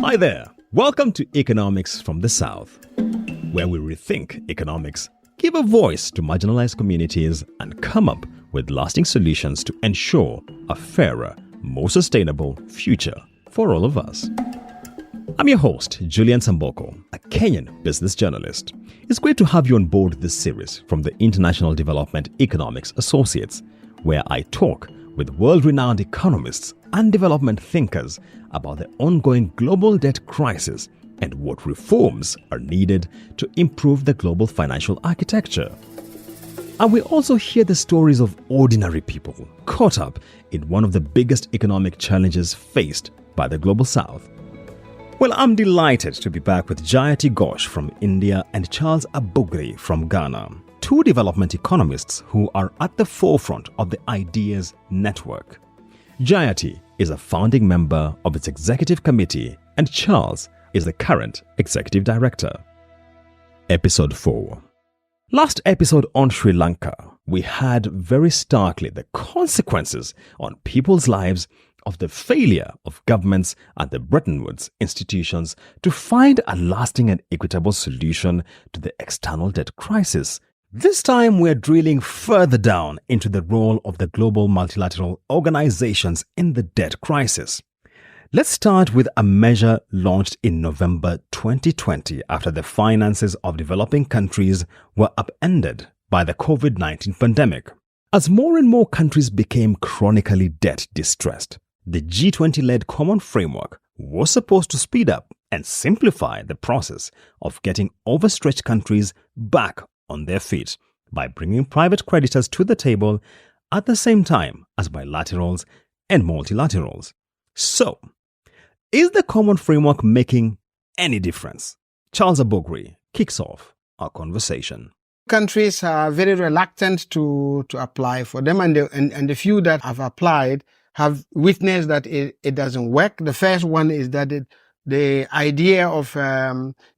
Hi there. Welcome to Economics from the South, where we rethink economics, give a voice to marginalized communities, and come up with lasting solutions to ensure a fairer, more sustainable future for all of us. I'm your host, Julian Samboko, a Kenyan business journalist. It's great to have you on board this series from the International Development Economics Associates, where I talk with world-renowned economists and development thinkers about the ongoing global debt crisis and what reforms are needed to improve the global financial architecture. And we also hear the stories of ordinary people caught up in one of the biggest economic challenges faced by the Global South. Well, I'm delighted to be back with Jayati Ghosh from India and Charles Abugre from Ghana, two development economists who are at the forefront of the Ideas Network. Jayati is a founding member of its executive committee and Charles is the current executive director. Episode 4. Last episode on Sri Lanka, we had very starkly the consequences on people's lives of the failure of governments and the Bretton Woods institutions to find a lasting and equitable solution to the external debt crisis. This time we're drilling further down into the role of the global multilateral organizations in the debt crisis. Let's start with a measure launched in November 2020 after the finances of developing countries were upended by the COVID-19 pandemic. As more and more countries became chronically debt distressed, the G20-led Common Framework was supposed to speed up and simplify the process of getting overstretched countries back on their feet by bringing private creditors to the table at the same time as bilaterals and multilaterals. So, is the Common Framework making any difference? Charles Abugre kicks off our conversation. Countries are very reluctant to apply for them, and the few that have applied have witnessed that it doesn't work. The first one is that the idea of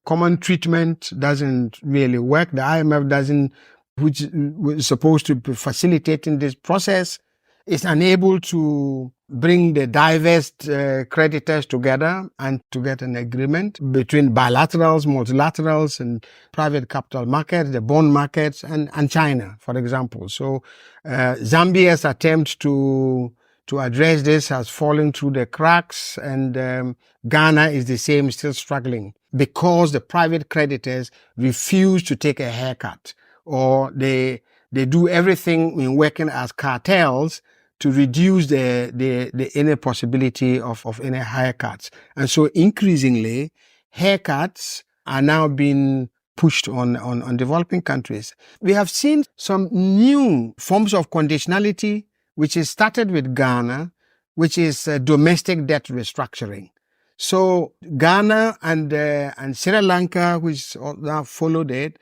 common treatment doesn't really work. The IMF which was supposed to be facilitating this process, is unable to bring the diverse creditors together and to get an agreement between bilaterals, multilaterals, and private capital markets, the bond markets, and China, for example. So Zambia's attempt to address this has fallen through the cracks, and Ghana is the same, still struggling, because the private creditors refuse to take a haircut, or they do everything in working as cartels to reduce the any possibility of any haircuts. And so increasingly, haircuts are now being pushed on developing countries. We have seen some new forms of conditionality, which is started with Ghana, which is domestic debt restructuring. So Ghana and Sri Lanka, which now followed it,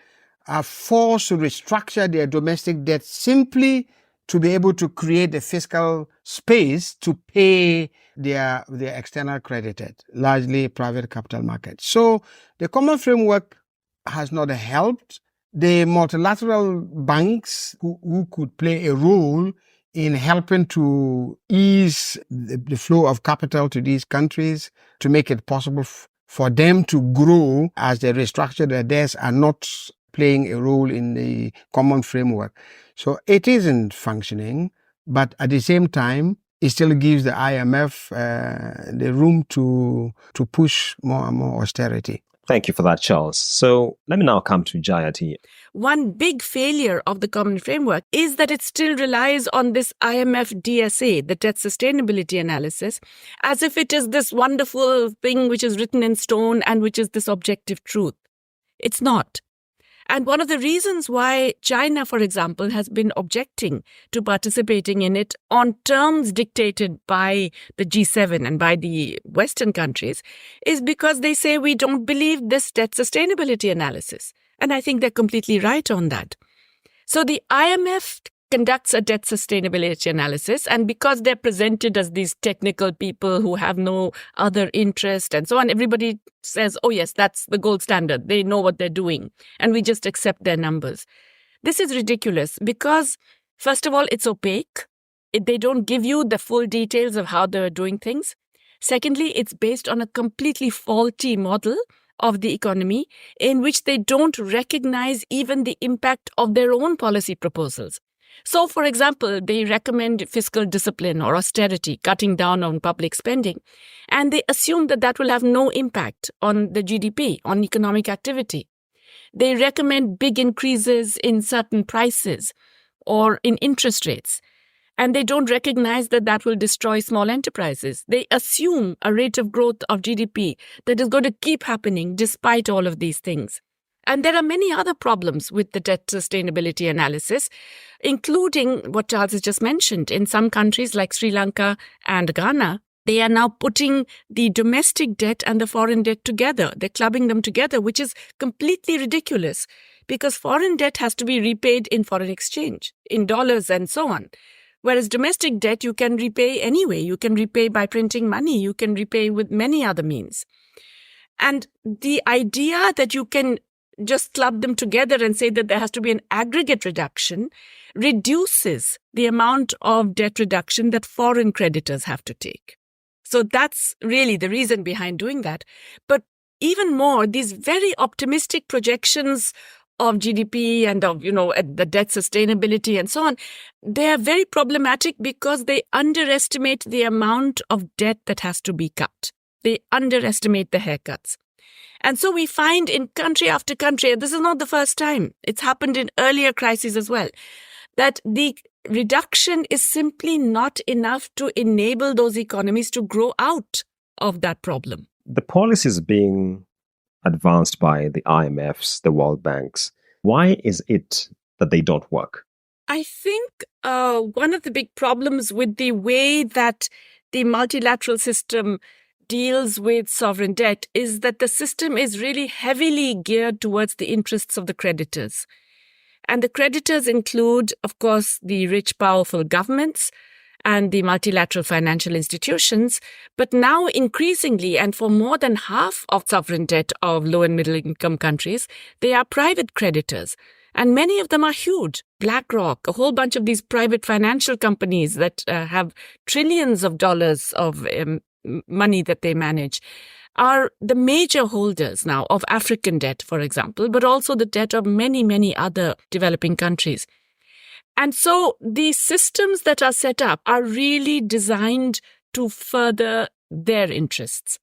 are forced to restructure their domestic debt simply to be able to create a fiscal space to pay their external creditors, largely private capital markets. So the Common Framework has not helped. The multilateral banks who could play a role in helping to ease the flow of capital to these countries, to make it possible for them to grow as they restructure their debts, are not playing a role in the Common Framework. So it isn't functioning, but at the same time, it still gives the IMF the room to push more and more austerity. Thank you for that, Charles. So let me now come to Jayati. One big failure of the Common Framework is that it still relies on this IMF DSA, the debt sustainability analysis, as if it is this wonderful thing which is written in stone and which is this objective truth. It's not. And one of the reasons why China, for example, has been objecting to participating in it on terms dictated by the G7 and by the Western countries is because they say we don't believe this debt sustainability analysis. And I think they're completely right on that. So the IMF conducts a debt sustainability analysis, and because they're presented as these technical people who have no other interest and so on, everybody says, oh yes, that's the gold standard. They know what they're doing, and we just accept their numbers. This is ridiculous because, first of all, it's opaque. They don't give you the full details of how they're doing things. Secondly, it's based on a completely faulty model of the economy in which they don't recognize even the impact of their own policy proposals. So, for example, they recommend fiscal discipline or austerity, cutting down on public spending, and they assume that that will have no impact on the GDP, on economic activity. They recommend big increases in certain prices or in interest rates, and they don't recognize that that will destroy small enterprises. They assume a rate of growth of GDP that is going to keep happening despite all of these things. And there are many other problems with the debt sustainability analysis, including what Charles has just mentioned. In some countries like Sri Lanka and Ghana, they are now putting the domestic debt and the foreign debt together. They're clubbing them together, which is completely ridiculous because foreign debt has to be repaid in foreign exchange, in dollars and so on. Whereas domestic debt, you can repay anyway. You can repay by printing money. You can repay with many other means. And the idea that you can just club them together and say that there has to be an aggregate reduction reduces the amount of debt reduction that foreign creditors have to take. So that's really the reason behind doing that. But even more, these very optimistic projections of GDP and of, the debt sustainability and so on, they are very problematic because they underestimate the amount of debt that has to be cut. They underestimate the haircuts. And so we find in country after country, and this is not the first time, it's happened in earlier crises as well, that the reduction is simply not enough to enable those economies to grow out of that problem. The policies being advanced by the IMFs, the World Banks, why is it that they don't work? I think one of the big problems with the way that the multilateral system deals with sovereign debt is that the system is really heavily geared towards the interests of the creditors. And the creditors include, of course, the rich, powerful governments and the multilateral financial institutions, but now increasingly, and for more than half of sovereign debt of low and middle income countries, they are private creditors. And many of them are huge. BlackRock, a whole bunch of these private financial companies that have trillions of dollars of money that they manage, are the major holders now of African debt, for example, but also the debt of many, many other developing countries. And so these systems that are set up are really designed to further their interests.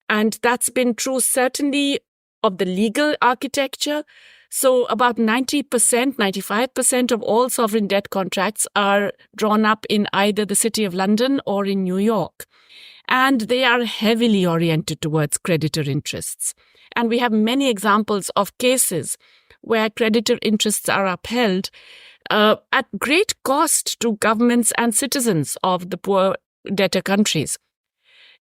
And that's been true certainly of the legal architecture. So about 90%, 95% of all sovereign debt contracts are drawn up in either the City of London or in New York. And they are heavily oriented towards creditor interests. And we have many examples of cases where creditor interests are upheld at great cost to governments and citizens of the poor debtor countries.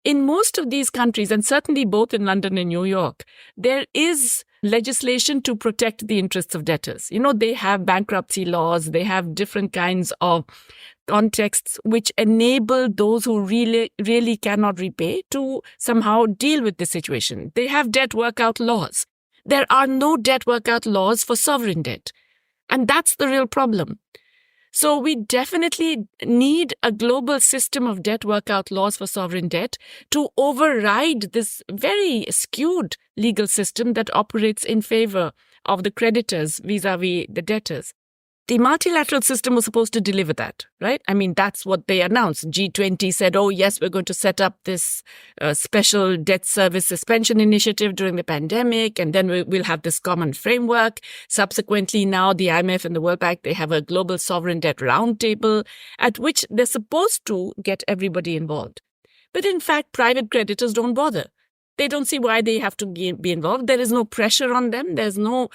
In most of these countries, and certainly both in London and New York, there is legislation to protect the interests of debtors. They have bankruptcy laws, they have different kinds of contexts which enable those who really cannot repay to somehow deal with the situation. They have debt workout laws. There are no debt workout laws for sovereign debt. And that's the real problem. So we definitely need a global system of debt workout laws for sovereign debt to override this very skewed legal system that operates in favor of the creditors vis-a-vis the debtors. The multilateral system was supposed to deliver that, right? I mean, that's what they announced. G20 said, oh, yes, we're going to set up this special debt service suspension initiative during the pandemic, and then we'll have this common framework. Subsequently, now the IMF and the World Bank, they have a global sovereign debt roundtable at which they're supposed to get everybody involved. But in fact, private creditors don't bother. They don't see why they have to be involved. There is no pressure on them. There's no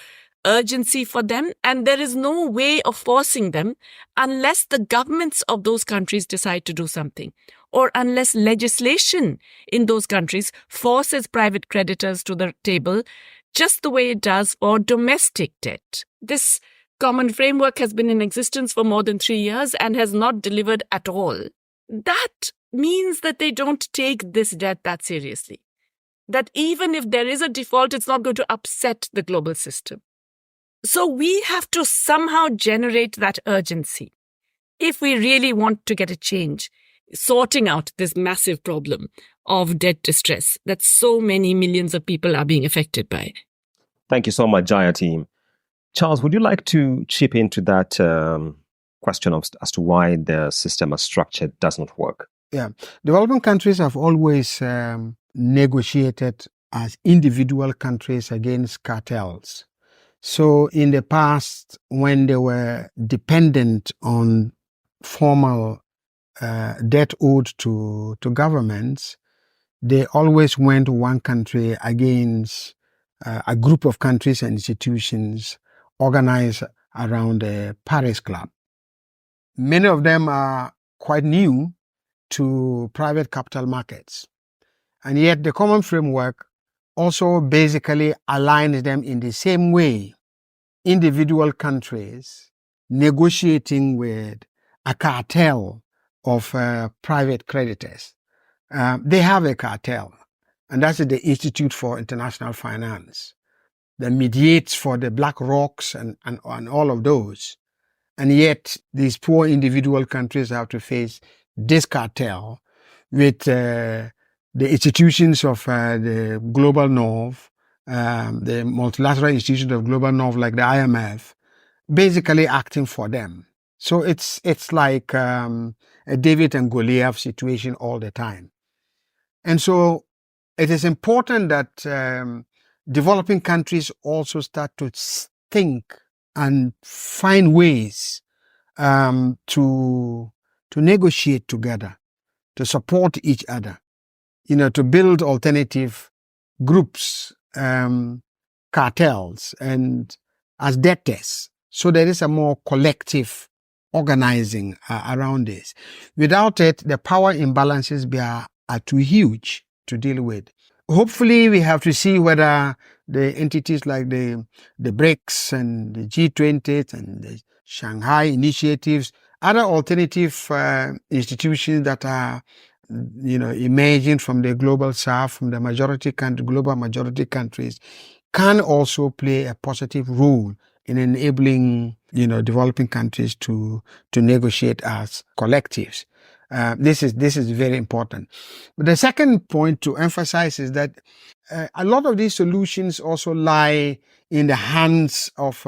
urgency for them, and there is no way of forcing them unless the governments of those countries decide to do something, or unless legislation in those countries forces private creditors to the table, just the way it does for domestic debt. This common framework has been in existence for more than 3 years and has not delivered at all. That means that they don't take this debt that seriously. That even if there is a default, it's not going to upset the global system. So we have to somehow generate that urgency if we really want to get a change. sorting out this massive problem of debt distress that so many millions of people are being affected by. Thank you so much, Jayati. Charles, would you like to chip into that question as to why the system as structured does not work? Yeah. Developing countries have always negotiated as individual countries against cartels. So in the past, when they were dependent on formal debt owed to governments, they always went one country against a group of countries and institutions organized around the Paris Club. Many of them are quite new to private capital markets. And yet the Common Framework also basically aligns them in the same way. Individual countries negotiating with a cartel of private creditors. They have a cartel, and that's the Institute for International Finance that mediates for the Black Rocks and all of those. And yet these poor individual countries have to face this cartel with the institutions of the Global North, the multilateral institutions of Global North like the IMF, basically acting for them. So it's like a David and Goliath situation all the time. And so it is important that developing countries also start to think and find ways to negotiate together, to support each other, to build alternative groups, cartels, and as debtors. So there is a more collective organizing around this. Without it, the power imbalances are too huge to deal with. Hopefully, we have to see whether the entities like the BRICS and the G20 and the Shanghai initiatives, other alternative institutions that are emerging from the global south, from the global majority countries, can also play a positive role in enabling developing countries to negotiate as collectives. This is very important. But the second point to emphasize is that a lot of these solutions also lie in the hands of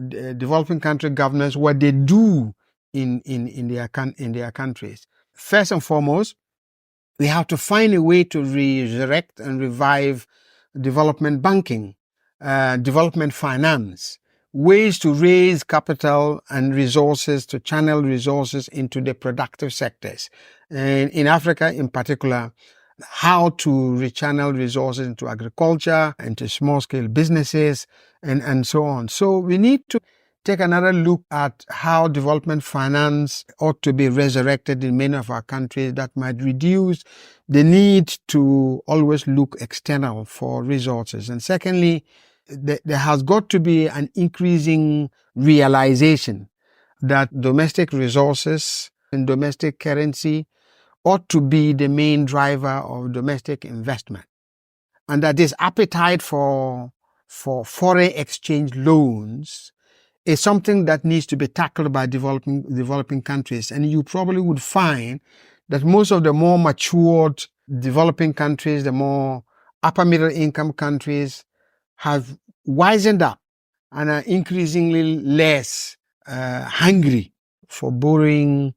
developing country governments, what they do in their countries. First and foremost, we have to find a way to resurrect and revive development banking, development finance, ways to raise capital and resources, to channel resources into the productive sectors. And in Africa in particular, how to rechannel resources into agriculture, into small-scale businesses, and so on. So we need to take another look at how development finance ought to be resurrected in many of our countries that might reduce the need to always look external for resources. And secondly, there has got to be an increasing realization that domestic resources and domestic currency ought to be the main driver of domestic investment, and that this appetite for foreign exchange loans is something that needs to be tackled by developing countries. And you probably would find that most of the more matured developing countries, the more upper middle income countries, have wisened up and are increasingly less hungry for borrowing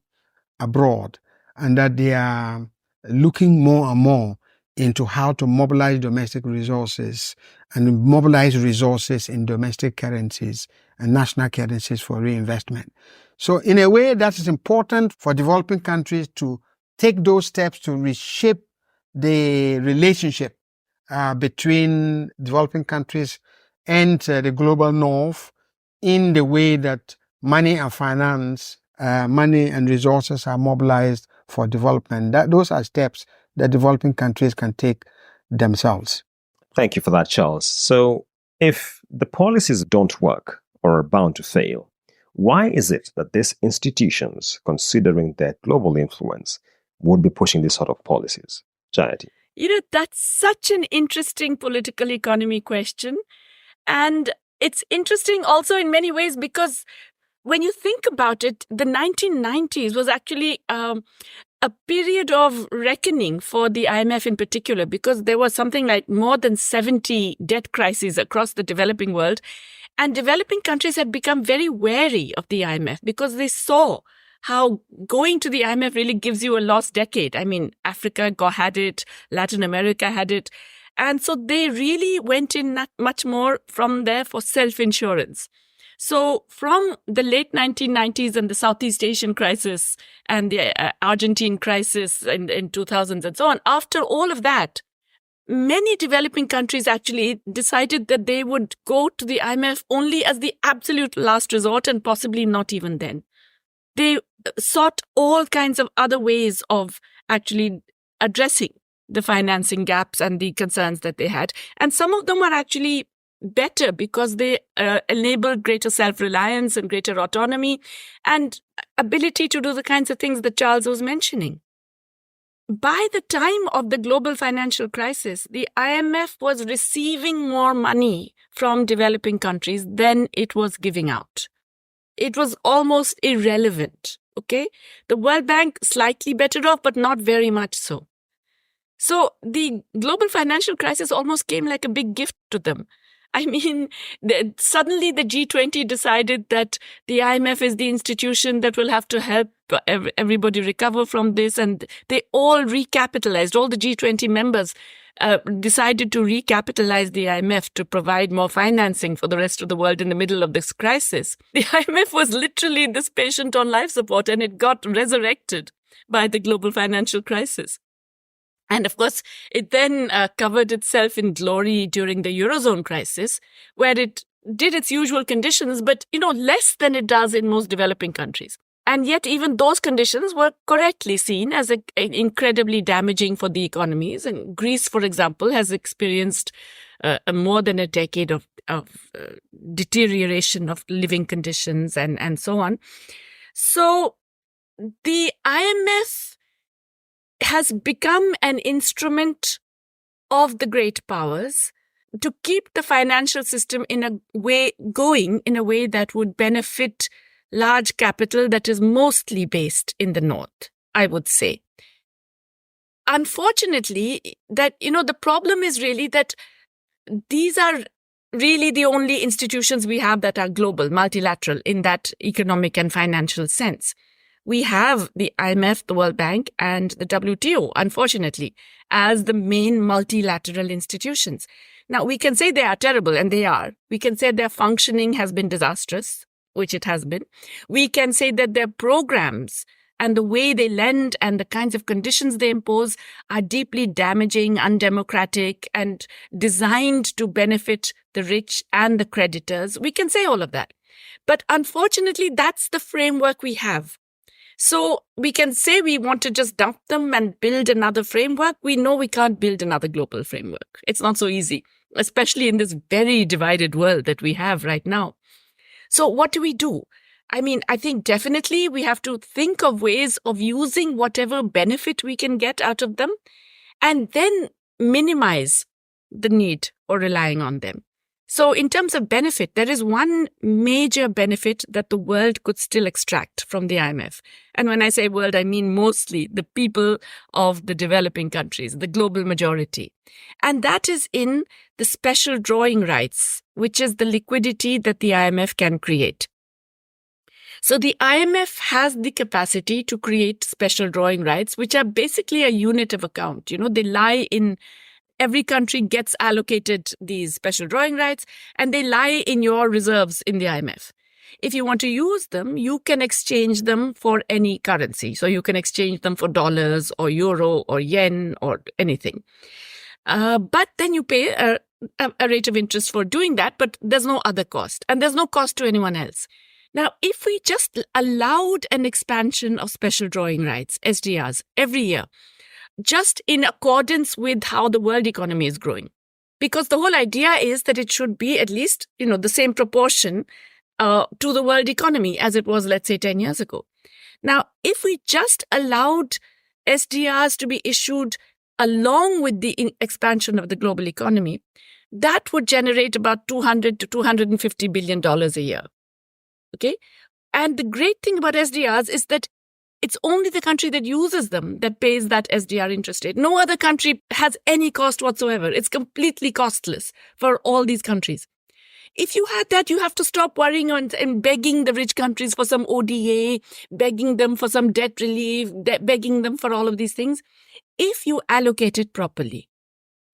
abroad, and that they are looking more and more into how to mobilize domestic resources and mobilize resources in domestic currencies and national currencies for reinvestment. So in a way, that is important for developing countries to take those steps to reshape the relationship between developing countries and the global north in the way that money and finance, money and resources are mobilized for development. Those are steps that developing countries can take themselves. Thank you for that, Charles. So if the policies don't work or are bound to fail, why is it that these institutions, considering their global influence, would be pushing this sort of policies? Jayati. That's such an interesting political economy question. And it's interesting also in many ways because when you think about it, the 1990s was actually a a period of reckoning for the IMF in particular, because there was something like more than 70 debt crises across the developing world. And developing countries had become very wary of the IMF because they saw how going to the IMF really gives you a lost decade. I mean, Africa had it, Latin America had it. And so they really went in not much more from there for self-insurance. So from the late 1990s and the Southeast Asian crisis and the Argentine crisis in 2000s and so on, after all of that, many developing countries actually decided that they would go to the IMF only as the absolute last resort and possibly not even then. They sought all kinds of other ways of actually addressing the financing gaps and the concerns that they had. And some of them were actually better because they enabled greater self-reliance and greater autonomy and ability to do the kinds of things that Charles was mentioning. By the time of the global financial crisis, the IMF was receiving more money from developing countries than it was giving out. It was almost irrelevant, okay? The World Bank slightly better off, but not very much so. So the global financial crisis almost came like a big gift to them. I mean, suddenly the G20 decided that the IMF is the institution that will have to help everybody recover from this. And they all recapitalized. All the G20 members decided to recapitalize the IMF to provide more financing for the rest of the world in the middle of this crisis. The IMF was literally this patient on life support, and it got resurrected by the global financial crisis. And of course, it then covered itself in glory during the Eurozone crisis, where it did its usual conditions, but, less than it does in most developing countries. And yet even those conditions were correctly seen as incredibly damaging for the economies. And Greece, for example, has experienced more than a decade of deterioration of living conditions and so on. So the IMF has become an instrument of the great powers to keep the financial system in a way that would benefit large capital that is mostly based in the North, I would say. Unfortunately, the problem is really that these are really the only institutions we have that are global, multilateral in that economic and financial sense. We have the IMF, the World Bank, and the WTO, unfortunately, as the main multilateral institutions. Now, we can say they are terrible, and they are. We can say their functioning has been disastrous, which it has been. We can say that their programs and the way they lend and the kinds of conditions they impose are deeply damaging, undemocratic, and designed to benefit the rich and the creditors. We can say all of that. But unfortunately, that's the framework we have. So we can say we want to just dump them and build another framework. We know we can't build another global framework. It's not so easy, especially in this very divided world that we have right now. So what do? I mean, I think definitely we have to think of ways of using whatever benefit we can get out of them and then minimize the need or relying on them. So in terms of benefit, there is one major benefit that the world could still extract from the IMF. And when I say world, I mean mostly the people of the developing countries, the global majority. And that is in the special drawing rights, which is the liquidity that the IMF can create. So the IMF has the capacity to create special drawing rights, which are basically a unit of account. They lie in every country gets allocated these special drawing rights, and they lie in your reserves in the IMF. If you want to use them, you can exchange them for any currency. So you can exchange them for dollars or euro or yen or anything. But then you pay a rate of interest for doing that, but there's no other cost. And there's no cost to anyone else. Now, if we just allowed an expansion of special drawing rights, SDRs, every year, just in accordance with how the world economy is growing. Because the whole idea is that it should be at least, the same proportion to the world economy as it was, let's say, 10 years ago. Now, if we just allowed SDRs to be issued along with the expansion of the global economy, that would generate about $200 to $250 billion a year. Okay? And the great thing about SDRs is that It's only the country that uses them that pays that SDR interest rate. No other country has any cost whatsoever. It's completely costless for all these countries. If you had that, you have to stop worrying and begging the rich countries for some ODA, begging them for some debt relief, begging them for all of these things, if you allocate it properly.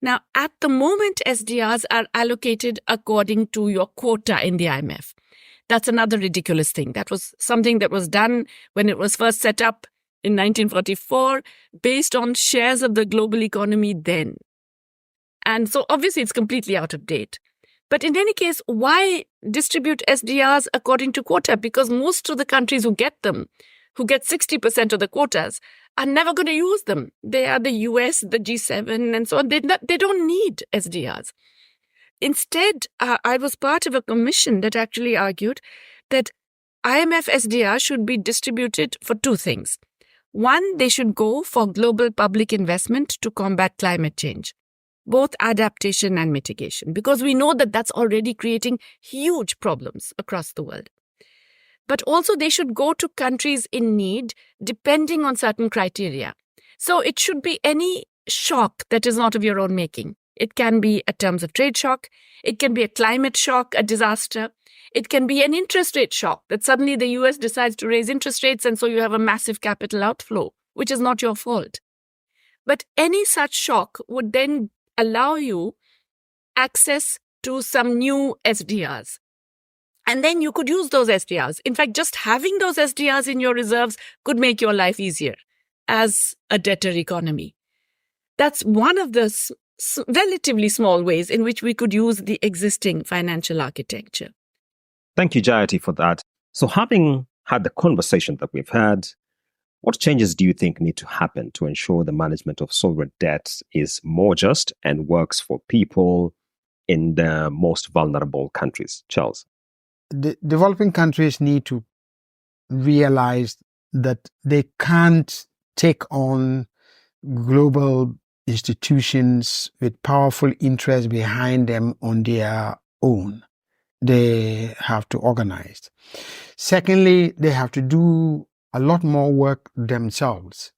Now, at the moment, SDRs are allocated according to your quota in the IMF. That's another ridiculous thing. That was something that was done when it was first set up in 1944, based on shares of the global economy then. And so obviously it's completely out of date. But in any case, why distribute SDRs according to quota? Because most of the countries who get them, who get 60% of the quotas, are never going to use them. They are the US, the G7, and so on. They don't need SDRs. Instead, I was part of a commission that actually argued that IMF SDR should be distributed for two things. One, they should go for global public investment to combat climate change, both adaptation and mitigation, because we know that that's already creating huge problems across the world. But also they should go to countries in need depending on certain criteria. So it should be any shock that is not of your own making. It can be a terms of trade shock. It can be a climate shock, a disaster. It can be an interest rate shock that suddenly the US decides to raise interest rates and so you have a massive capital outflow, which is not your fault. But any such shock would then allow you access to some new SDRs. And then you could use those SDRs. In fact, just having those SDRs in your reserves could make your life easier as a debtor economy. That's one of the relatively small ways in which we could use the existing financial architecture. Thank you, Jayati, for that. So having had the conversation that we've had, what changes do you think need to happen to ensure the management of sovereign debt is more just and works for people in the most vulnerable countries? Charles? The developing countries need to realize that they can't take on global institutions with powerful interests behind them on their own. They have to organize. Secondly, they have to do a lot more work themselves.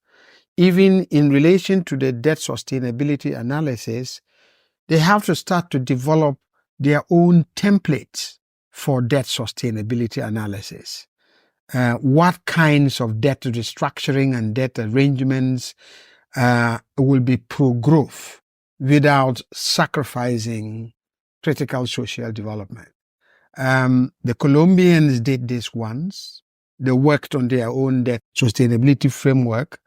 Even in relation to the debt sustainability analysis, they have to start to develop their own templates for debt sustainability analysis. What kinds of debt restructuring and debt arrangements will be pro-growth without sacrificing critical social development. The Colombians did this once. They worked on their own debt sustainability framework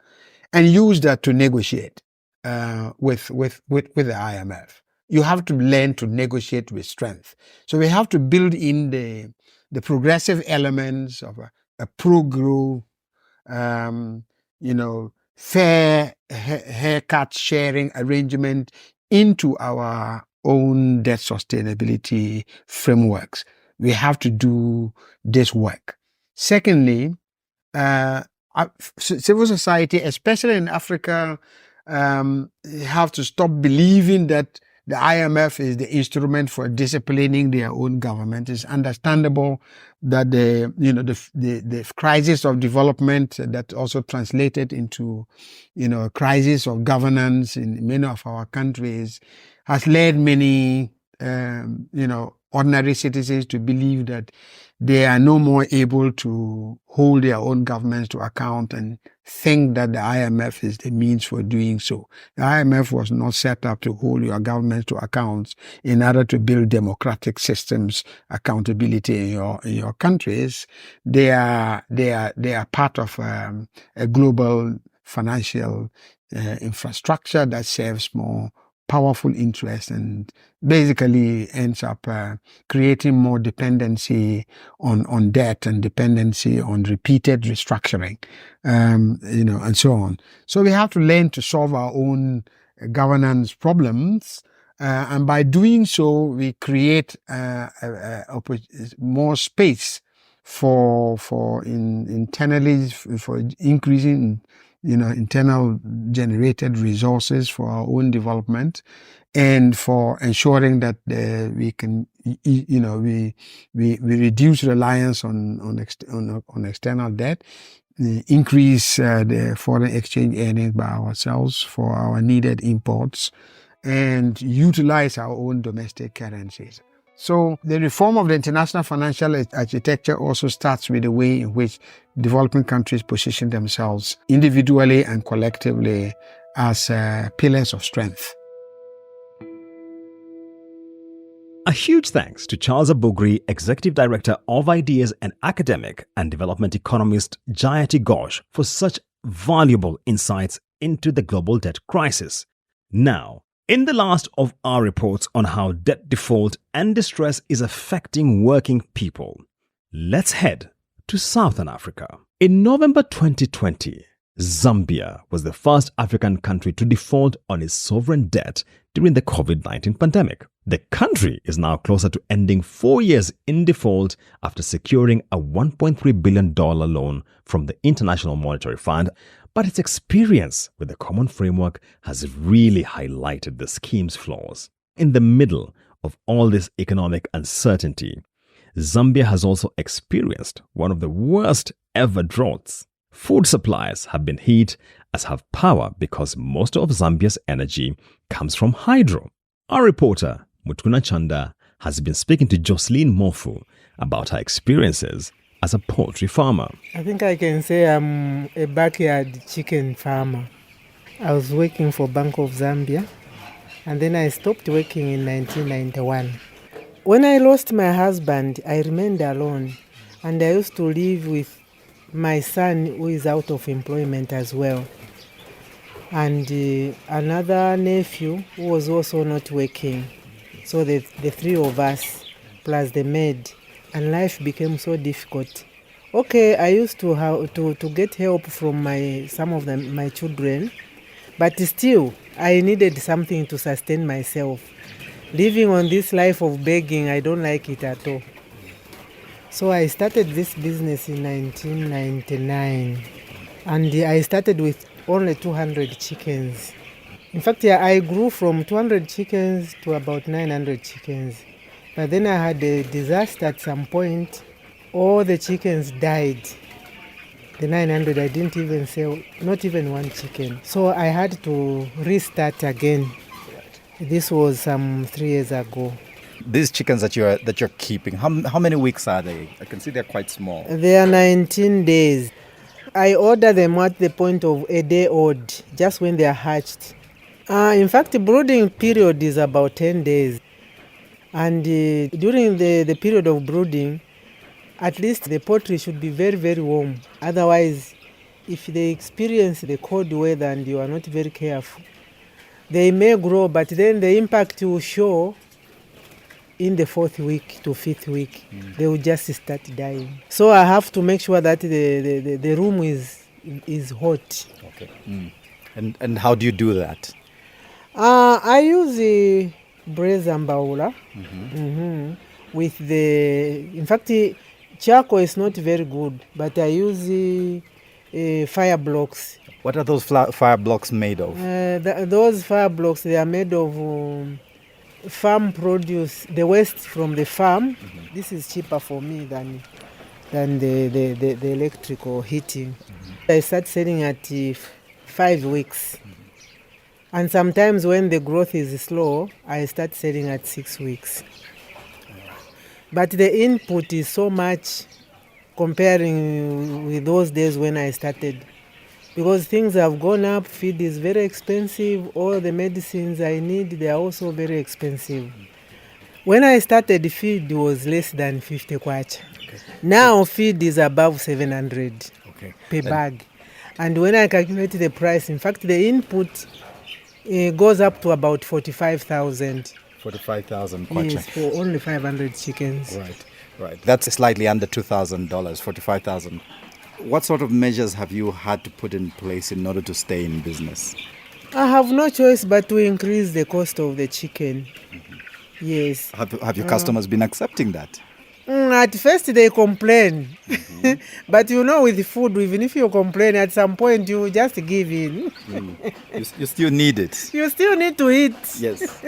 and used that to negotiate with the IMF. You have to learn to negotiate with strength. So we have to build in the progressive elements of a pro-growth, fair haircut sharing arrangement into our own debt sustainability frameworks. We have to do this work. Secondly, civil society, especially in Africa, have to stop believing that the IMF is the instrument for disciplining their own government. It's understandable that the crisis of development that also translated into, a crisis of governance in many of our countries has led many, ordinary citizens to believe that they are no more able to hold their own governments to account and think that the IMF is the means for doing so. The IMF was not set up to hold your governments to account in order to build democratic systems, accountability in your countries. They are part of a global financial infrastructure that serves more powerful interests and basically ends up creating more dependency on debt and dependency on repeated restructuring, and so on. So we have to learn to solve our own governance problems, and by doing so, we create more space for increasing internal generated resources for our own development, and for ensuring that we can, we reduce reliance on external debt, increase the foreign exchange earnings by ourselves for our needed imports, and utilize our own domestic currencies. So the reform of the international financial architecture also starts with the way in which developing countries position themselves individually and collectively as pillars of strength. A huge thanks to Charles Abugre, Executive Director of Ideas and academic and development economist Jayati Ghosh, for such valuable insights into the global debt crisis. Now, in the last of our reports on how debt default and distress is affecting working people, let's head to Southern Africa. In November 2020, Zambia was the first African country to default on its sovereign debt during the COVID-19 pandemic. The country is now closer to ending 4 years in default after securing a $1.3 billion loan from the International Monetary Fund, but its experience with the Common Framework has really highlighted the scheme's flaws. In the middle of all this economic uncertainty, Zambia has also experienced one of the worst ever droughts. Food supplies have been hit, as have power, because most of Zambia's energy comes from hydro. Our reporter, Mutuna Chanda, has been speaking to Jocelyn Mofu about her experiences as a poultry farmer. I think I can say I'm a backyard chicken farmer. I was working for Bank of Zambia, and then I stopped working in 1991. When I lost my husband, I remained alone, and I used to live with my son, who is out of employment as well, and another nephew who was also not working. So the three of us, plus the maid, and life became so difficult. Okay, I used to have to get help from some of my children, but still I needed something to sustain myself. Living on this life of begging, I don't like it at all. So I started this business in 1999, and I started with only 200 chickens. In fact, I grew from 200 chickens to about 900 chickens. But then I had a disaster at some point. All the chickens died. The 900, I didn't even sell, not even one chicken. So I had to restart again. This was 3 years ago. These chickens that you're keeping, how many weeks are they? I can see they're quite small. They are 19 days. I order them at the point of a day old, just when they are hatched. In fact, the brooding period is about 10 days. And during the period of brooding, at least the poultry should be very, very warm. Otherwise, if they experience the cold weather and you are not very careful, they may grow, but then the impact will show in the 4th week to 5th week. They will just start dying. So I have to make sure that the room is hot. Okay. And how do you do that? I use the braise ambaula with in fact, charcoal is not very good, but I use fire blocks. What are those fire blocks made of? Those fire blocks, they are made of farm produce, the waste from the farm. This is cheaper for me than the electrical heating. I start selling at 5 weeks. And sometimes when the growth is slow, I start selling at 6 weeks. But the input is so much comparing with those days when I started. Because things have gone up, feed is very expensive, all the medicines I need, they are also very expensive. When I started, feed was less than 50 kwacha. Okay. Now feed is above 700 per bag. And when I calculate the price, in fact, the input goes up to about 45,000. 45,000 kwacha. Yes, for only 500 chickens. Right. That's slightly under $2,000, 45,000. What sort of measures have you had to put in place in order to stay in business? I have no choice but to increase the cost of the chicken. Yes. Have your customers been accepting that? At first they complain. But with food, even if you complain, at some point you just give in. You still need it. You still need to eat. Yes.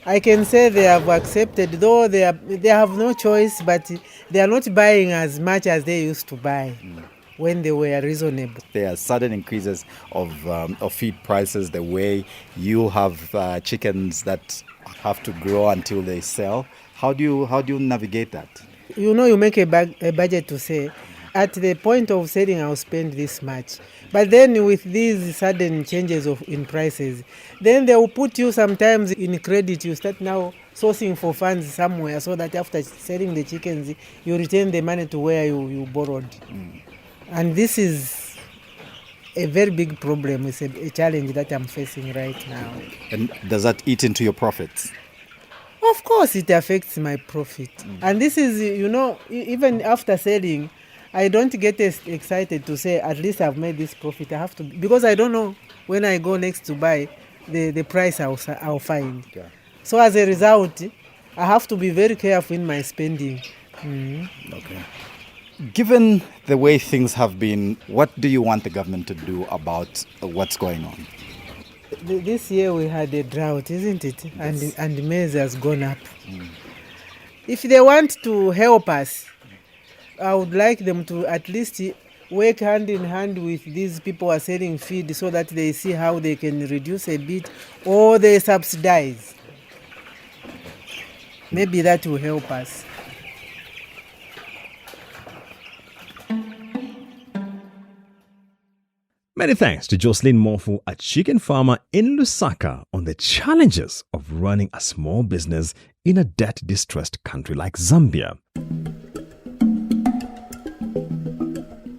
I can say they have accepted, though they have no choice, but they are not buying as much as they used to buy. when they were reasonable. There are sudden increases of feed prices, the way you have chickens that have to grow until they sell. How do you navigate that? You make a budget to say, at the point of selling, I'll spend this much. But then with these sudden changes in prices, then they will put you sometimes in credit. You start now sourcing for funds somewhere so that after selling the chickens, you return the money to where you borrowed. And this is a very big problem. It's a challenge that I'm facing right now. And does that eat into your profits? Of course, it affects my profit. And this is, even after selling, I don't get excited to say, at least I've made this profit. I have to, because I don't know when I go next to buy the price I'll find. Yeah. So as a result, I have to be very careful in my spending. Okay. Given the way things have been, what do you want the government to do about what's going on? This year we had a drought, isn't it? Yes. And maize has gone up. If they want to help us, I would like them to at least work hand in hand with these people who are selling feed so that they see how they can reduce a bit or they subsidize. Maybe that will help us. Many thanks to Jocelyn Morfu, a chicken farmer in Lusaka, on the challenges of running a small business in a debt-distressed country like Zambia.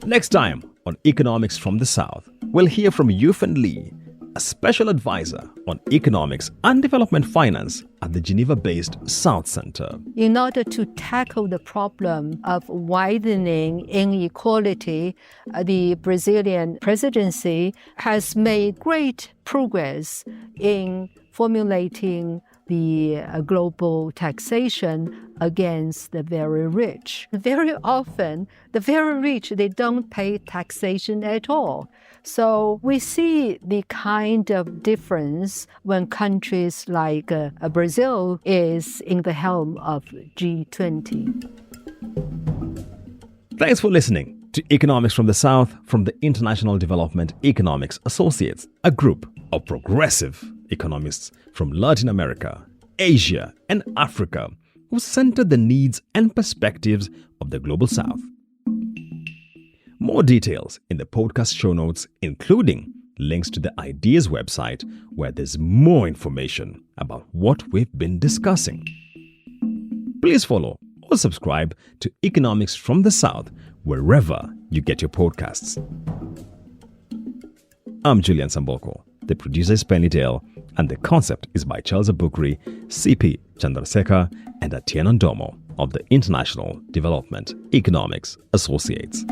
Next time on Economics from the South, we'll hear from Yufeng Lee, a special advisor on economics and development finance at the Geneva-based South Center. In order to tackle the problem of widening inequality, the Brazilian presidency has made great progress in formulating the global taxation against the very rich. Very often, the very rich, they don't pay taxation at all. So we see the kind of difference when countries like Brazil is in the helm of G20. Thanks for listening to Economics from the South from the International Development Economics Associates, a group of progressive economists from Latin America, Asia, and Africa who center the needs and perspectives of the Global South. More details in the podcast show notes, including links to the Ideas website, where there's more information about what we've been discussing. Please follow or subscribe to Economics from the South wherever you get your podcasts. I'm Julian Samboko. The producer is Penny Dale, and the concept is by Charles Abugre, CP Chandrasekhar, and Atieno Ndomo of the International Development Economics Associates.